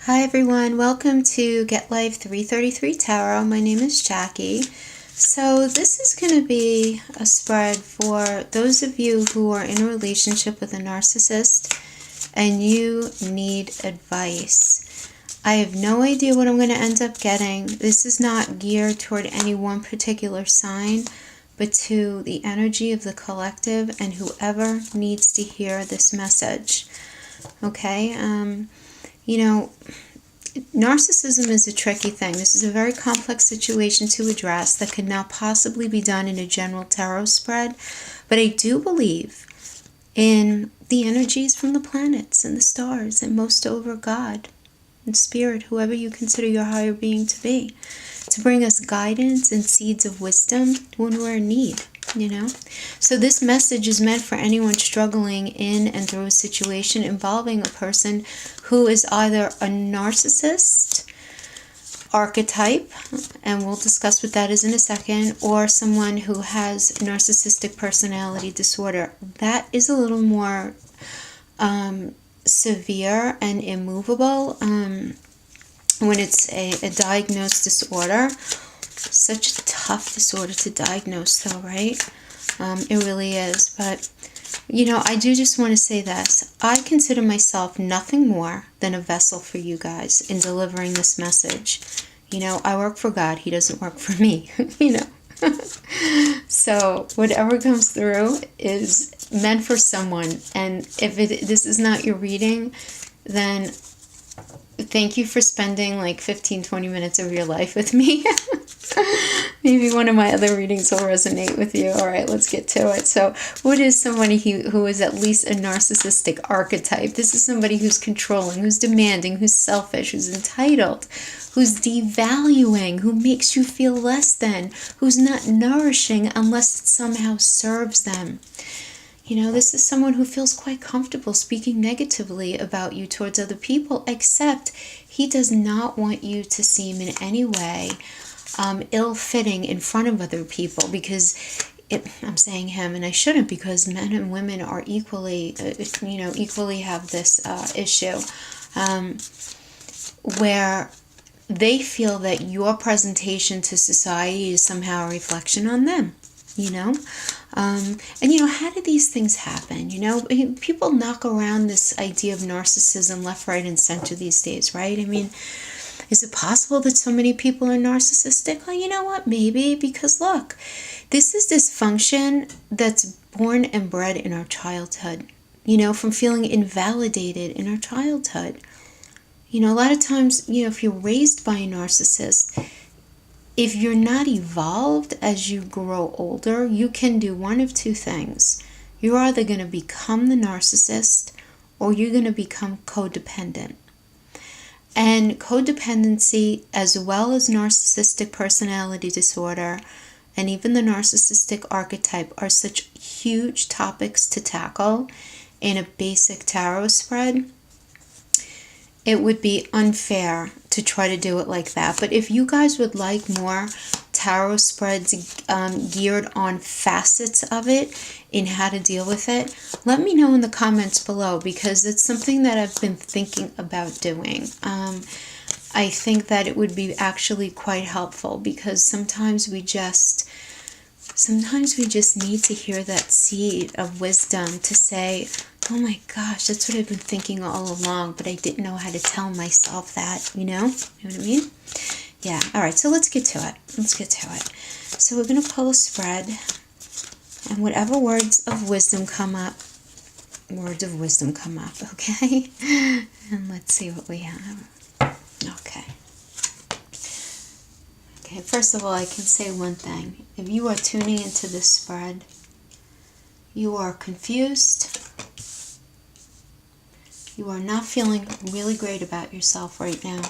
Hi everyone, welcome to Get Life 333 Tarot. My name is Jackie. So this is going to be a spread for those of you who are in a relationship with a narcissist and you need advice. I have no idea what I'm going to end up getting. This is not geared toward any one particular sign, but to the energy of the collective and whoever needs to hear this message. Okay? Narcissism is a tricky thing. This is a very complex situation to address that could not possibly be done in a general tarot spread. But I do believe in the energies from the planets and the stars, and most over God and Spirit, whoever you consider your higher being to be, to bring us guidance and seeds of wisdom when we're in need. So this message is meant for anyone struggling in and through a situation involving a person who is either a narcissist archetype, and we'll discuss what that is in a second, or someone who has narcissistic personality disorder. That is a little more severe and immovable when it's a diagnosed disorder. Such a tough disorder to diagnose though, right? It really is. But, I do just want to say this. I consider myself nothing more than a vessel for you guys in delivering this message. I work for God. He doesn't work for me, So whatever comes through is meant for someone. And if this is not your reading, then thank you for spending like 15-20 minutes of your life with me. Maybe one of my other readings will resonate with you. All right, let's get to it. So what is somebody who is at least a narcissistic archetype? This is somebody who's controlling, who's demanding, who's selfish, who's entitled, who's devaluing, who makes you feel less than, who's not nourishing unless it somehow serves them. This is someone who feels quite comfortable speaking negatively about you towards other people, except he does not want you to seem in any way ill-fitting in front of other people, because I'm saying him, and I shouldn't, because men and women are equally have this issue where they feel that your presentation to society is somehow a reflection on them. How do these things happen? People knock around this idea of narcissism left, right, and center these days, right? Is it possible that so many people are narcissistic? Well, you know what? Maybe, because look, this is dysfunction that's born and bred in our childhood, from feeling invalidated in our childhood. A lot of times, if you're raised by a narcissist, if you're not evolved as you grow older, you can do one of two things. You're either going to become the narcissist or you're going to become codependent. And codependency, as well as narcissistic personality disorder, and even the narcissistic archetype, are such huge topics to tackle in a basic tarot spread. It would be unfair to try to do it like that. But if you guys would like more tarot spreads geared on facets of it, in how to deal with it, let me know in the comments below, because it's something that I've been thinking about doing. I think that it would be actually quite helpful, because sometimes we just need to hear that seed of wisdom to say, oh my gosh, that's what I've been thinking all along, but I didn't know how to tell myself that, You know what I mean? Yeah, all right, so let's get to it. So we're going to pull a spread, and whatever words of wisdom come up, okay? And let's see what we have. Okay, first of all, I can say one thing. If you are tuning into this spread, you are confused, you are not feeling really great about yourself right now,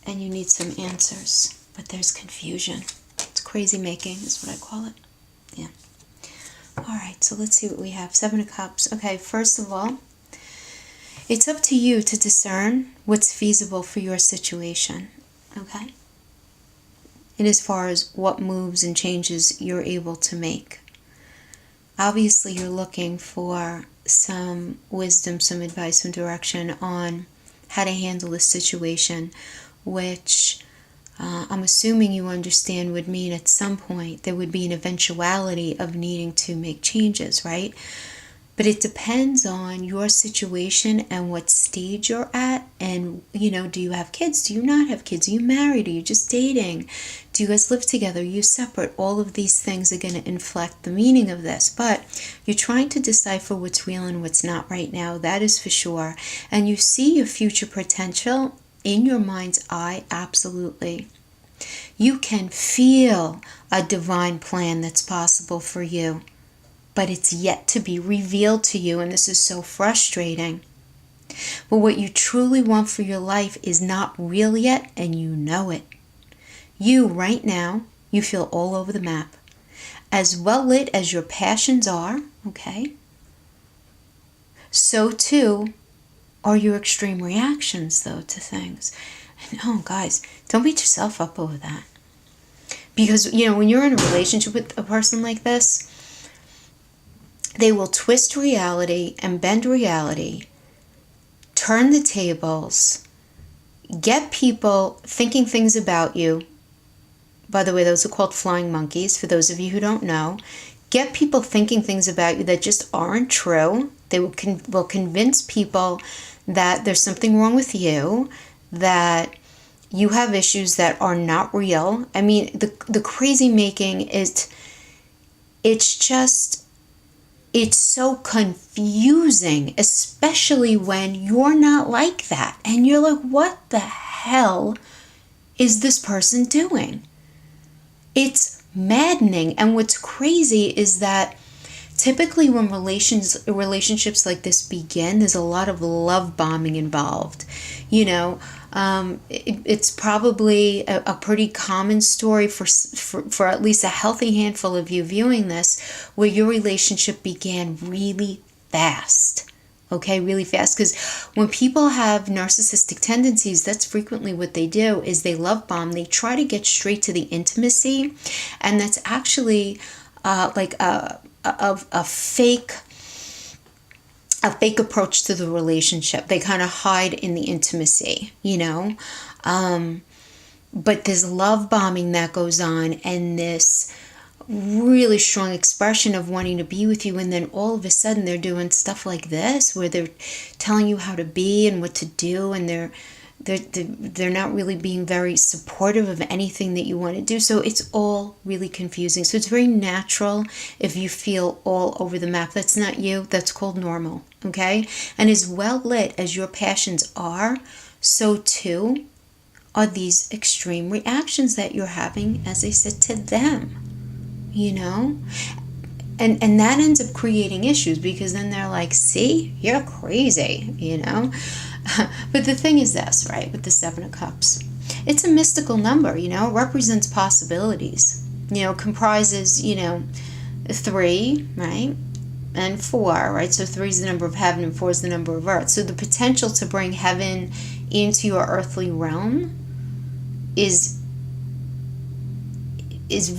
and you need some answers, but there's confusion. It's crazy making is what I call it. Yeah. Alright, so let's see what we have. 7 of Cups. Okay, first of all, it's up to you to discern what's feasible for your situation. Okay? And as far as what moves and changes you're able to make. obviously you're looking for some wisdom, some advice, some direction on how to handle this situation, which I'm assuming you understand would mean at some point there would be an eventuality of needing to make changes, right? But it depends on your situation and what stage you're at. And, do you have kids? Do you not have kids? Are you married? Are you just dating? Do you guys live together? Are you separate? All of these things are going to inflect the meaning of this. But you're trying to decipher what's real and what's not right now. That is for sure. And you see your future potential in your mind's eye, absolutely. You can feel a divine plan that's possible for you, but it's yet to be revealed to you, and this is so frustrating. But what you truly want for your life is not real yet, and you know it. You, right now, you feel all over the map. As well lit as your passions are, okay, so too are your extreme reactions, though, to things. And guys, don't beat yourself up over that. Because, when you're in a relationship with a person like this, they will twist reality and bend reality, turn the tables, get people thinking things about you. By the way, those are called flying monkeys, for those of you who don't know. Get people thinking things about you that just aren't true. They will convince people that there's something wrong with you, that you have issues that are not real. I mean, the crazy making is, it's so confusing, especially when you're not like that. And you're like, what the hell is this person doing? It's maddening. And what's crazy is that typically when relationships like this begin, there's a lot of love bombing involved. It's probably a pretty common story for at least a healthy handful of you viewing this, where your relationship began really fast. Okay, really fast. Because when people have narcissistic tendencies, that's frequently what they do, is they love bomb. They try to get straight to the intimacy. And that's actually like a fake approach to the relationship. They kind of hide in the intimacy, but there's love bombing that goes on, and this really strong expression of wanting to be with you, and then all of a sudden they're doing stuff like this where they're telling you how to be and what to do, and they're not really being very supportive of anything that you want to do. So it's all really confusing. So it's very natural if you feel all over the map. That's not you. That's called normal. Okay? And as well lit as your passions are, so too are these extreme reactions that you're having, as I said, to them. And that ends up creating issues, because then they're like, see, you're crazy, But the thing is this, right, with the Seven of Cups, it's a mystical number, it represents possibilities, comprises, 3, right, and 4, right, so 3 is the number of heaven and 4 is the number of earth. So the potential to bring heaven into your earthly realm is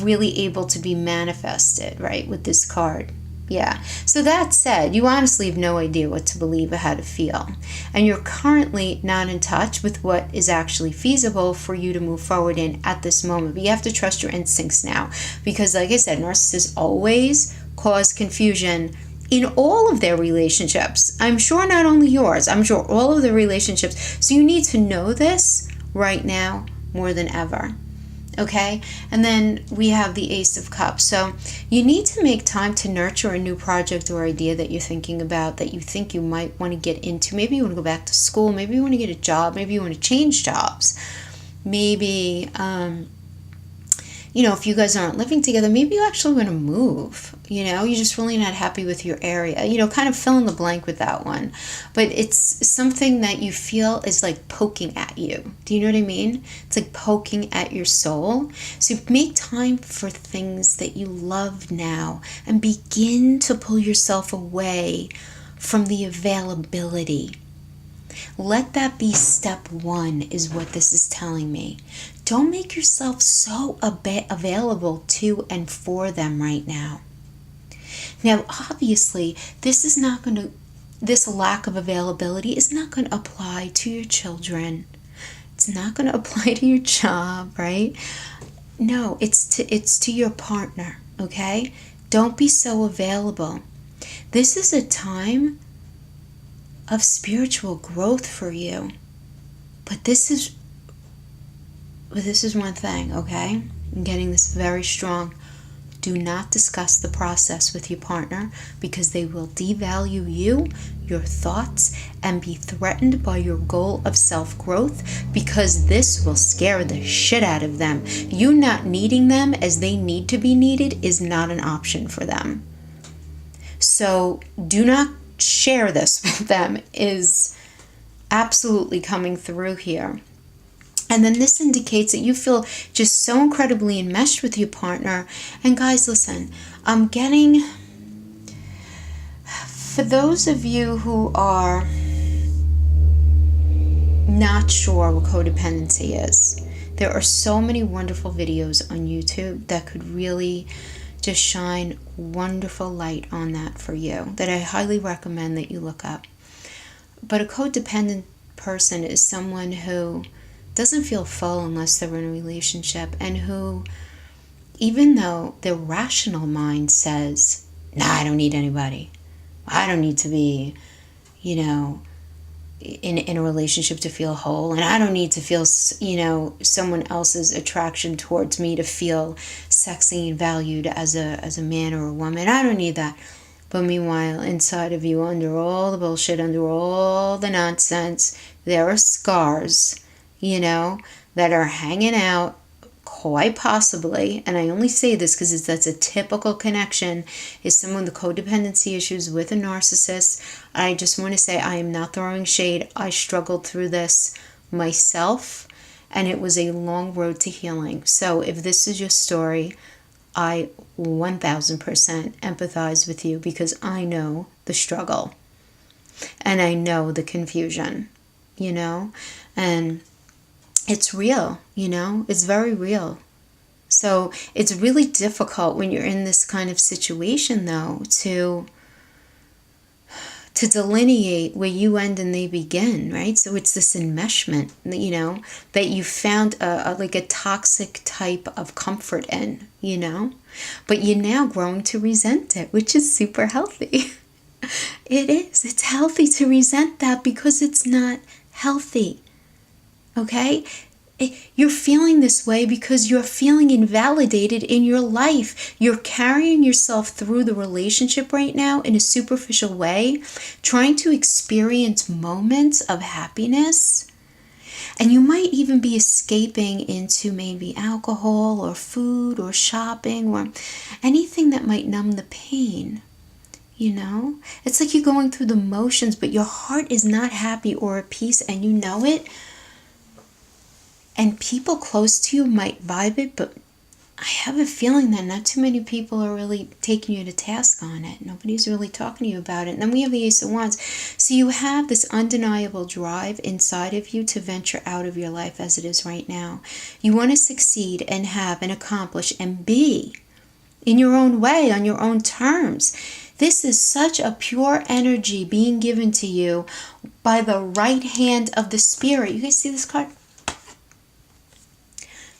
really able to be manifested, right, with this card. Yeah. So that said, you honestly have no idea what to believe or how to feel. And you're currently not in touch with what is actually feasible for you to move forward in at this moment. But you have to trust your instincts now. Because like I said, narcissists always cause confusion in all of their relationships. I'm sure not only yours. I'm sure all of the relationships. So you need to know this right now more than ever. Okay, and then we have the Ace of Cups. So you need to make time to nurture a new project or idea that you're thinking about, that you think you might want to get into. Maybe you want to go back to school. Maybe you want to get a job. Maybe you want to change jobs. Maybe, if you guys aren't living together, maybe you actually want to move. You're just really not happy with your area. Kind of fill in the blank with that one. But it's something that you feel is like poking at you. Do you know what I mean? It's like poking at your soul. So make time for things that you love now and begin to pull yourself away from the availability. Let that be step 1, is what this is telling me. Don't make yourself so available to and for them right now. Now, obviously, this lack of availability is not going to apply to your children. It's not going to apply to your job, right? No, it's to your partner, okay? Don't be so available. This is a time of spiritual growth for you. But this is one thing, okay? I'm getting this very strong. Do not discuss the process with your partner, because they will devalue you, your thoughts, and be threatened by your goal of self-growth, because this will scare the shit out of them. You not needing them as they need to be needed is not an option for them. So do not share this with them is absolutely coming through here. And then this indicates that you feel just so incredibly enmeshed with your partner. And guys, listen, I'm getting, for those of you who are not sure what codependency is, there are so many wonderful videos on YouTube that could really just shine wonderful light on that for you, that I highly recommend that you look up. But a codependent person is someone who doesn't feel full unless they're in a relationship, and who, even though their rational mind says, nah, I don't need anybody. I don't need to be, in a relationship to feel whole, and I don't need to feel, someone else's attraction towards me to feel sexy and valued as a man or a woman. I don't need that. But meanwhile, inside of you, under all the bullshit, under all the nonsense, there are scars, that are hanging out, quite possibly. And I only say this because that's a typical connection, is someone with codependency issues with a narcissist. I just want to say, I am not throwing shade. I struggled through this myself, and it was a long road to healing. So if this is your story, I 1000% empathize with you, because I know the struggle and I know the confusion, and it's real, it's very real. So it's really difficult when you're in this kind of situation, though, to delineate where you end and they begin, right? So it's this enmeshment, that you found a toxic type of comfort in, but you're now growing to resent it, which is super healthy. It is. It's healthy to resent that, because it's not healthy. Okay? You're feeling this way because you're feeling invalidated in your life. You're carrying yourself through the relationship right now in a superficial way, trying to experience moments of happiness. And you might even be escaping into maybe alcohol or food or shopping or anything that might numb the pain. It's like you're going through the motions, but your heart is not happy or at peace, and you know it. And people close to you might vibe it, but I have a feeling that not too many people are really taking you to task on it. Nobody's really talking to you about it. And then we have the Ace of Wands. So you have this undeniable drive inside of you to venture out of your life as it is right now. You want to succeed and have and accomplish and be in your own way, on your own terms. This is such a pure energy being given to you by the right hand of the Spirit. You guys see this card?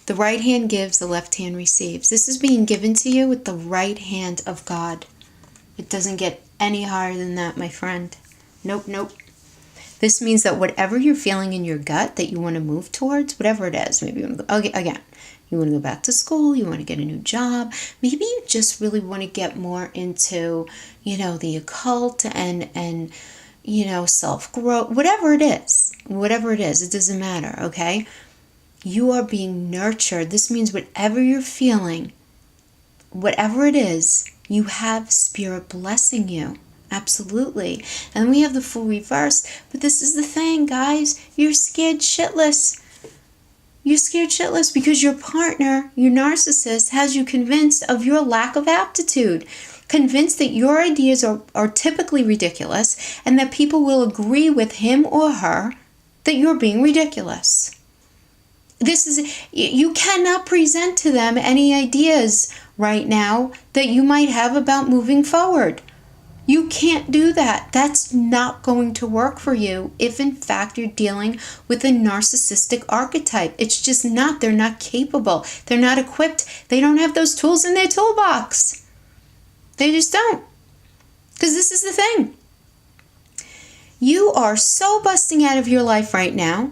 The right hand gives, the left hand receives. This is being given to you with the right hand of God. It doesn't get any higher than that, my friend. Nope. This means that whatever you're feeling in your gut that you want to move towards, whatever it is, maybe you want to go, again, you want to go back to school, you want to get a new job, maybe you just really want to get more into, the occult and self-growth, whatever it is, it doesn't matter, okay? You are being nurtured. This means whatever you're feeling, whatever it is, you have Spirit blessing you. Absolutely. And we have the Fool reverse. But this is the thing, guys. You're scared shitless. You're scared shitless because your partner, your narcissist, has you convinced of your lack of aptitude. Convinced that your ideas are typically ridiculous, and that people will agree with him or her that you're being ridiculous. You cannot present to them any ideas right now that you might have about moving forward. You can't do that. That's not going to work for you if in fact you're dealing with a narcissistic archetype. It's just not. They're not capable. They're not equipped. They don't have those tools in their toolbox. They just don't. Because this is the thing. You are so busting out of your life right now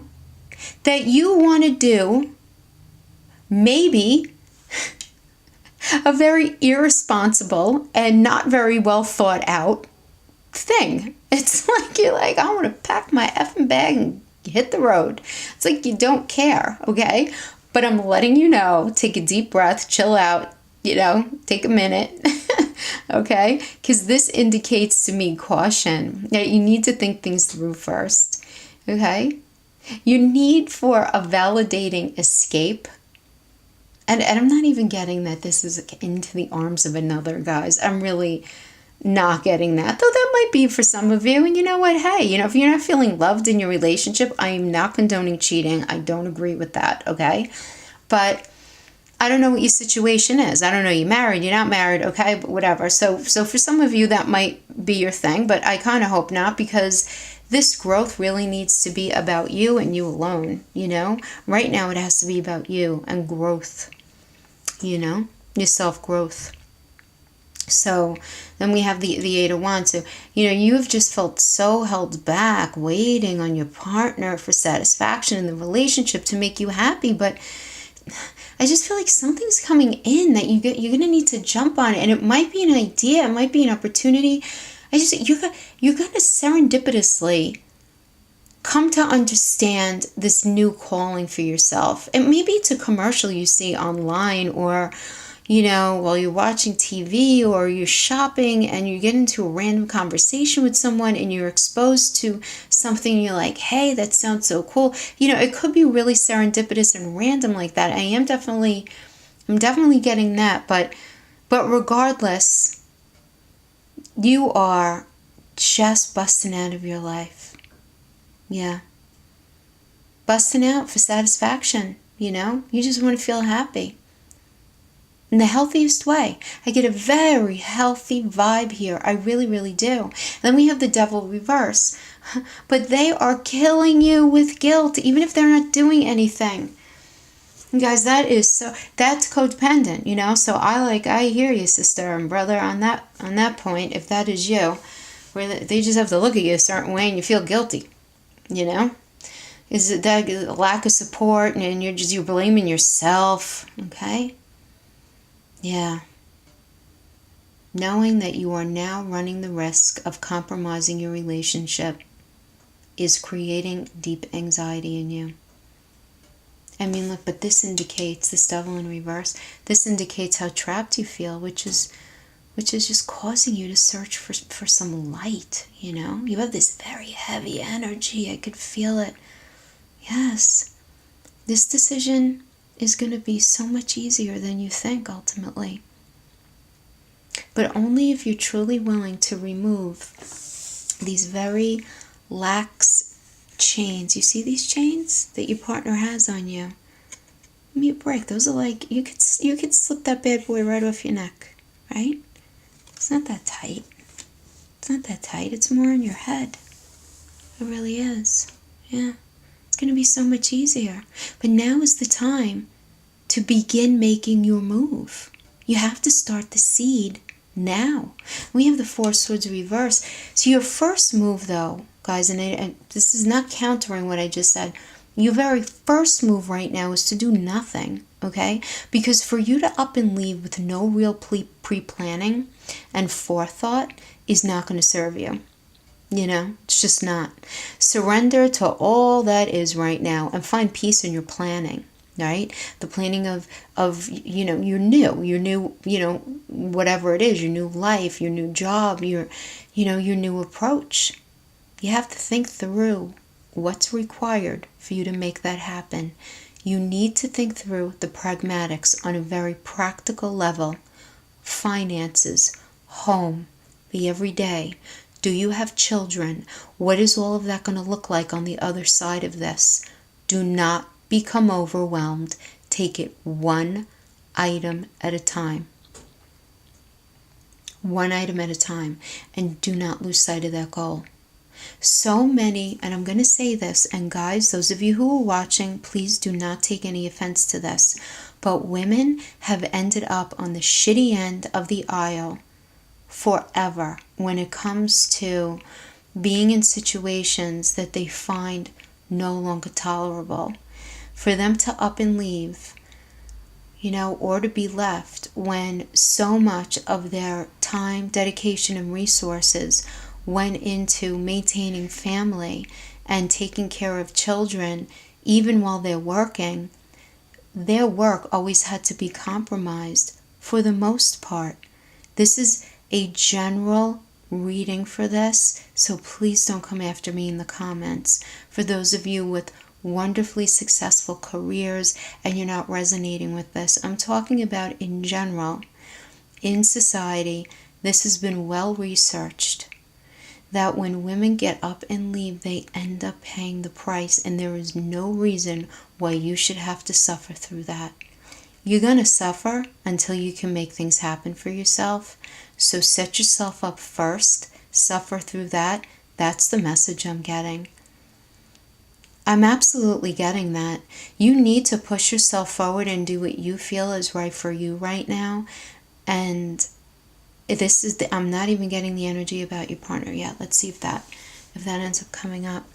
that you want to do maybe a very irresponsible and not very well thought out thing. It's like you're like, I want to pack my effing bag and hit the road. It's like you don't care, okay? But I'm letting you know, take a deep breath, chill out, take a minute, okay? Because this indicates to me caution. That you need to think things through first, okay? You need for a validating escape. And I'm not even getting that this is into the arms of another, guys. I'm really not getting that. Though that might be for some of you. And you know what? Hey, if you're not feeling loved in your relationship, I am not condoning cheating. I don't agree with that, okay? But I don't know what your situation is. I don't know, you're married, you're not married, okay? But whatever. So for some of you, that might be your thing. But I kind of hope not, because this growth really needs to be about you and you alone, Right now, it has to be about you and growth. Your self-growth. So then we have the Eight of Wands. So, you've just felt so held back, waiting on your partner for satisfaction in the relationship to make you happy. But I just feel like something's coming in that you're going to need to jump on. And it might be an idea. It might be an opportunity. You're going to serendipitously come to understand this new calling for yourself. And maybe it's a commercial you see online, or, while you're watching TV or you're shopping and you get into a random conversation with someone and you're exposed to something and you're like, hey, that sounds so cool. It could be really serendipitous and random like that. I'm definitely getting that. But regardless, you are just busting out of your life. Yeah. Busting out for satisfaction, You just want to feel happy. In the healthiest way. I get a very healthy vibe here. I really, really do. Then we have the devil reverse. But they are killing you with guilt, even if they're not doing anything. And guys, that's codependent, So I hear you, sister and brother, on that point, if that is you, where they just have to look at you a certain way and you feel guilty. Is it that lack of support and you're blaming yourself, okay? Yeah. Knowing that you are now running the risk of compromising your relationship is creating deep anxiety in you. Look, but this devil in reverse, this indicates how trapped you feel, which is just causing you to search for some light, You have this very heavy energy. I could feel it. Yes. This decision is going to be so much easier than you think, ultimately. But only if you're truly willing to remove these very lax chains. You see these chains that your partner has on you? Give me a break. Those are like, you could slip that bad boy right off your neck, right? It's not that tight. It's more in your head. It really is. Yeah. It's going to be so much easier. But now is the time to begin making your move. You have to start the seed now. We have the Four Swords reverse. So your first move, though, guys, and this is not countering what I just said. Your very first move right now is to do nothing, okay? Because for you to up and leave with no real pre-planning and forethought is not going to serve you. It's just not. Surrender to all that is right now and find peace in your planning, right? The planning of your new, whatever it is, your new life, your new job, your new approach. You have to think through what's required for you to make that happen. You need to think through the pragmatics on a very practical level. Finances, home, the everyday. Do you have children? What is all of that going to look like on the other side of this? Do not become overwhelmed. Take it one item at a time. one item at a time, and do not lose sight of that goal. So many, and I'm going to say this, and guys, those of you who are watching, please do not take any offense to this, but women have ended up on the shitty end of the aisle forever when it comes to being in situations that they find no longer tolerable. For them to up and leave, or to be left when so much of their time, dedication, and resources went into maintaining family and taking care of children, even while they're working, their work always had to be compromised for the most part. This is a general reading for this, so please don't come after me in the comments. For those of you with wonderfully successful careers and you're not resonating with this, I'm talking about in general. In society, this has been well researched, that when women get up and leave, they end up paying the price, and there is no reason why you should have to suffer through that. You're going to suffer until you can make things happen for yourself. So set yourself up first, suffer through that. That's the message I'm getting. I'm absolutely getting that. You need to push yourself forward and do what you feel is right for you right now. And I'm not even getting the energy about your partner yet. Let's see if that ends up coming up.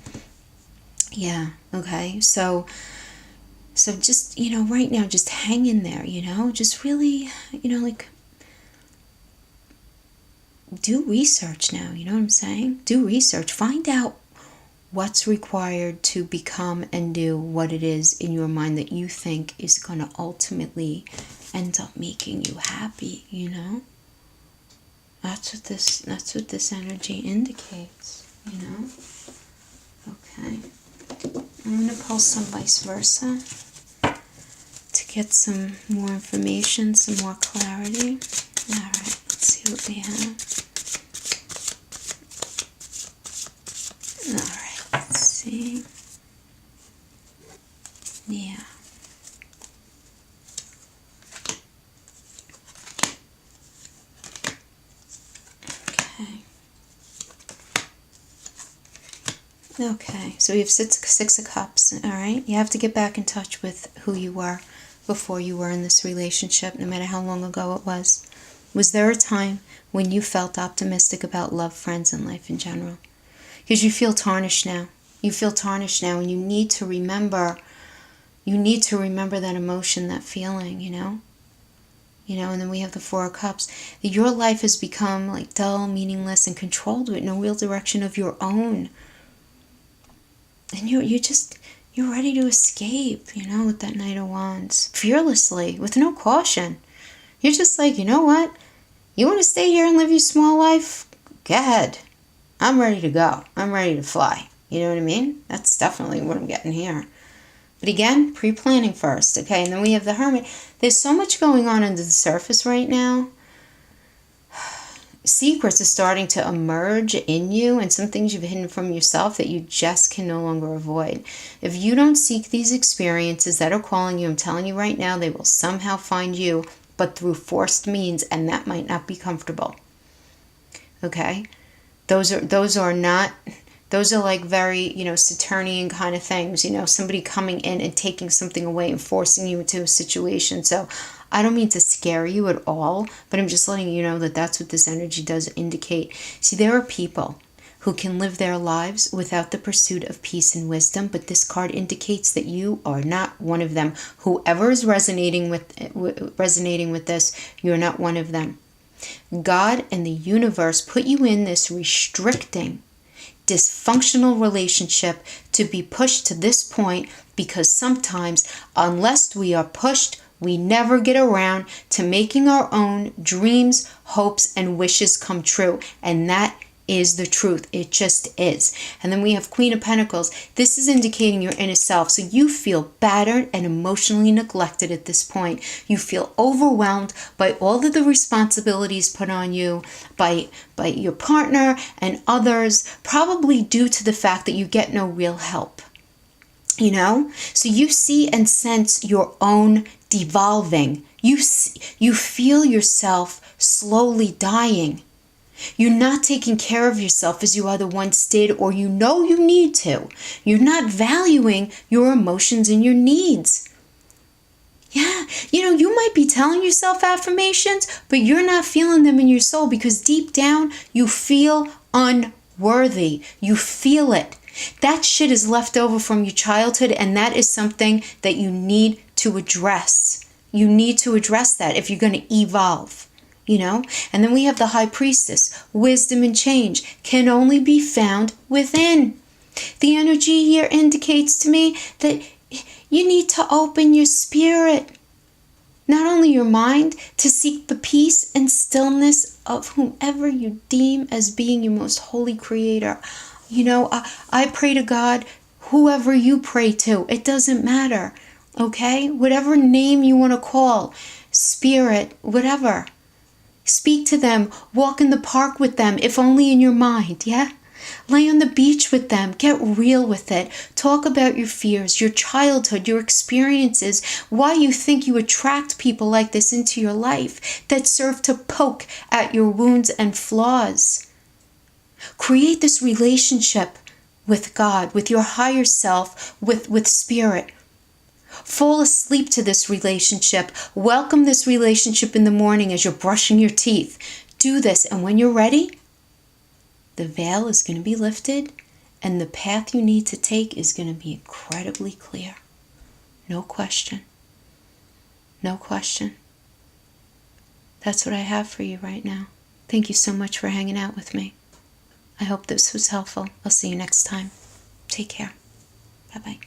Yeah, okay. So just, right now, just hang in there, just really, do research now, you know what I'm saying? Do research. Find out what's required to become and do what it is in your mind that you think is going to ultimately end up making you happy, That's what this energy indicates, Okay. I'm going to pull some vice versa to get some more information, some more clarity. All right, let's see what we have. All right, let's see. Yeah. Okay, so we have six of cups, all right? You have to get back in touch with who you were before you were in this relationship, no matter how long ago it was. Was there a time when you felt optimistic about love, friends, and life in general? Because you feel tarnished now. You feel tarnished now, and you need to remember that emotion, that feeling, and then we have the Four of Cups. Your life has become like dull, meaningless, and controlled with no real direction of your own. And you're ready to escape, with that Knight of Wands. Fearlessly, with no caution. You're just like, you know what? You want to stay here and live your small life? Go ahead. I'm ready to go. I'm ready to fly. You know what I mean? That's definitely what I'm getting here. But again, pre-planning first, okay? And then we have the Hermit. There's so much going on under the surface right now. Secrets are starting to emerge in you, and some things you've hidden from yourself that you just can no longer avoid. If you don't seek these experiences that are calling you, I'm telling you right now, they will somehow find you, but through forced means, and that might not be comfortable. Okay? Those are like very, Saturnian kind of things, somebody coming in and taking something away and forcing you into a situation. So I don't mean to scare you at all, but I'm just letting you know that that's what this energy does indicate. See, there are people who can live their lives without the pursuit of peace and wisdom, but this card indicates that you are not one of them. Whoever is resonating with this, you're not one of them. God and the universe put you in this restricting, dysfunctional relationship to be pushed to this point, because sometimes, unless we are pushed, we never get around to making our own dreams, hopes, and wishes come true. And that is the truth. It just is. And then we have Queen of Pentacles. This is indicating your inner self. So you feel battered and emotionally neglected at this point. You feel overwhelmed by all of the responsibilities put on you by your partner and others, probably due to the fact that you get no real help. So you see and sense your own devolving. You feel yourself slowly dying. You're not taking care of yourself as you other once did, or you know you need to. You're not valuing your emotions and your needs. Yeah, you might be telling yourself affirmations, but you're not feeling them in your soul because deep down you feel unworthy. You feel it. That shit is left over from your childhood, and that is something that you need to address. You need to address that if you're going to evolve. And then we have the high priestess. Wisdom and change can only be found within. The energy here indicates to me that you need to open your spirit, not only your mind, to seek the peace and stillness of whomever you deem as being your most holy creator. I pray to God, whoever you pray to, it doesn't matter, okay? Whatever name you want to call, spirit, whatever. Speak to them, walk in the park with them, if only in your mind, yeah? Lay on the beach with them, get real with it. Talk about your fears, your childhood, your experiences, why you think you attract people like this into your life that serve to poke at your wounds and flaws. Create this relationship with God, with your higher self, with spirit. Fall asleep to this relationship. Welcome this relationship in the morning as you're brushing your teeth. Do this, and when you're ready, the veil is going to be lifted, and the path you need to take is going to be incredibly clear. No question. No question. That's what I have for you right now. Thank you so much for hanging out with me. I hope this was helpful. I'll see you next time. Take care. Bye-bye.